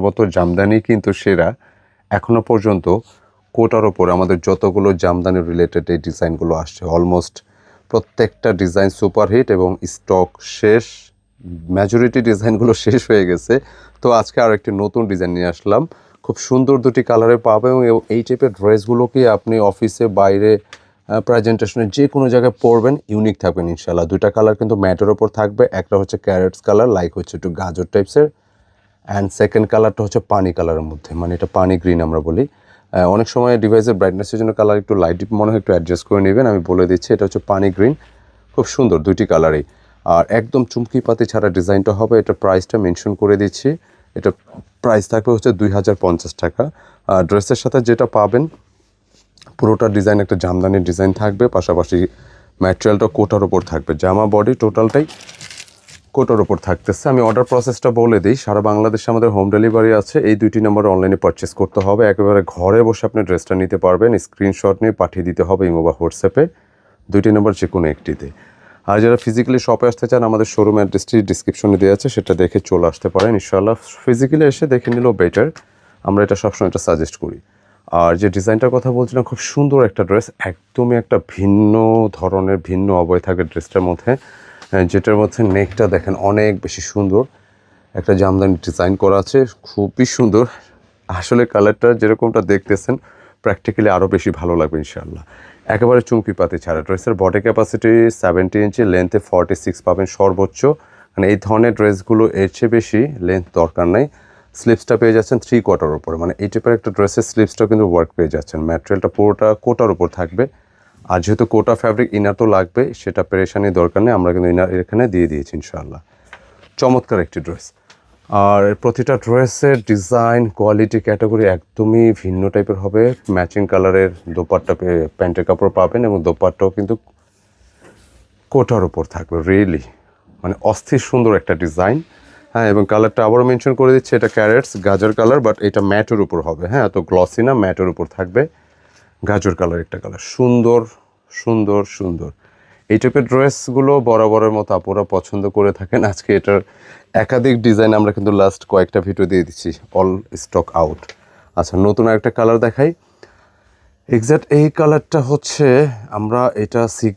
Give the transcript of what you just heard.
মতো জামদানি কিন্তু সেরা এখনো পর্যন্ত কোটার ওপর আমাদের যতগুলো জামদানি রিলেটেড এই ডিজাইনগুলো আসছে অলমোস্ট প্রত্যেকটা ডিজাইন সুপারহিট এবং স্টক শেষ, মেজরিটি ডিজাইনগুলো শেষ হয়ে গেছে। তো আজকে আর একটি নতুন ডিজাইন নিয়ে আসলাম, খুব সুন্দর দুটি কালারে পাবেন এবং এই টাইপের ড্রেসগুলোকে আপনি অফিসে বাইরে প্রেজেন্টেশনে যে কোনো জায়গায় পরবেন, ইউনিক থাকবেন ইনশাল্লাহ। দুইটা কালার কিন্তু ম্যাটের ওপর থাকবে, একটা হচ্ছে ক্যারেটস কালার লাইক হচ্ছে একটু গাজর টাইপসের, অ্যান্ড সেকেন্ড কালারটা হচ্ছে পানি কালারের মধ্যে, মানে এটা পানি গ্রিন আমরা বলি। অনেক সময় ডিভাইসের ব্রাইটনেসের জন্য কালার একটু লাইট মনে হয়, একটু অ্যাডজাস্ট করে নেবেন, আমি বলে দিচ্ছি। এটা হচ্ছে পানি গ্রিন, খুব সুন্দর দুইটি কালারই, আর একদম চুমকি পাতি ছাড়া ডিজাইনটা হবে। এটা প্রাইসটা মেনশন করে দিচ্ছি, এটা প্রাইস থাকবে হচ্ছে 2050 টাকা। আর ড্রেসের সাথে যেটা পাবেন পুরোটা ডিজাইন একটা জামদানির ডিজাইন থাকবে, পাশাপাশি ম্যাটেরিয়ালটা কোটার ওপর থাকবে, জামা বডি টোটালটাই কোটার ওপর থাকতেছে। আমি অর্ডার প্রসেসটা বলে দিই, সারা বাংলাদেশে আমাদের হোম ডেলিভারি আছে। এই দুইটি নম্বরে অনলাইনে পারচেস করতে হবে, একেবারে ঘরে বসে আপনি ড্রেসটা নিতে পারবেন, স্ক্রিনশট নিয়ে পাঠিয়ে দিতে হবে ইমো বা হোয়াটসঅ্যাপে, দুইটি নম্বর যে কোনো একটিতে। আর যারা ফিজিক্যালি শপে আসতে চান, আমাদের শোরুম অ্যাড্রেসটি ডিসক্রিপশনে দেওয়া আছে, সেটা দেখে চলে আসতে পারেন ইনশাআল্লাহ। ফিজিক্যালি এসে দেখে নিলেও বেটার, আমরা এটা সবসময় এটা সাজেস্ট করি। আর যে ডিজাইনটার কথা বলছিলাম, খুব সুন্দর একটা ড্রেস, একদমই একটা ভিন্ন ধরনের ভিন্ন অবয় থাকে ড্রেসটার মধ্যে, যেটার মধ্যে নেকটা দেখেন অনেক বেশি সুন্দর, একটা জামদানি ডিজাইন করা আছে, খুবই সুন্দর। আসলে কালারটা যেরকমটা দেখতেছেন প্র্যাকটিক্যালি আরও বেশি ভালো লাগবে ইনশাআল্লাহ। একেবারে চুমকি পাতি ছাড়া, ড্রেসের বডি ক্যাপাসিটি 70 ইঞ্চি, লেন্থে 46 পাবেন সর্বোচ্চ। মানে এই ধরনের ড্রেসগুলো এর চেয়ে বেশি লেন্থ দরকার নাই। স্লিপসটা পেয়ে যাচ্ছেন 3/4 উপরে, মানে এই টাইপের একটা ড্রেসের স্লিপসটাও কিন্তু ওয়ার্ক পেয়ে যাচ্ছেন। ম্যাটেরিয়ালটা পুরোটা কোটার উপর থাকবে, আর যেহেতু কোটা ফ্যাব্রিক, ইনার তো লাগবে, সেটা পেরেশানি দরকার নেই, আমরা কিন্তু ইনার এখানে দিয়ে দিয়েছি ইনশাআল্লাহ। চমৎকার একটি ড্রেস, আর প্রতিটা ড্রেসের ডিজাইন কোয়ালিটি ক্যাটাগরি একদমই ভিন্ন টাইপের হবে। ম্যাচিং কালারের দোপাট্টা, প্যান্টের কাপড় পাবেন এবং দোপাট্টাও কিন্তু কোটার ওপর থাকবে। রিয়েলি মানে অস্থির সুন্দর একটা ডিজাইন। হ্যাঁ, এবং কালারটা আবারও মেনশন করে দিচ্ছে, এটা ক্যারেটস গাজর কালার, বাট এটা ম্যাটের উপর হবে। হ্যাঁ, তো গ্লসি না, ম্যাটের উপর থাকবে, গাজর কালার একটা কালার, সুন্দর সুন্দর সুন্দর। এই টাইপের ড্রেসগুলো বরাবরের মতো আপুরা পছন্দ করে থাকেন। আজকে এটার একাধিক ডিজাইন আমরা কিন্তু লাস্ট কয়েকটা ভিডিও দিয়ে দিচ্ছি, অল স্টক আউট। আচ্ছা, নতুন আরেকটা কালার দেখাই। এক্স্যাক্ট এই কালারটা হচ্ছে, আমরা এটা সি গ্রিন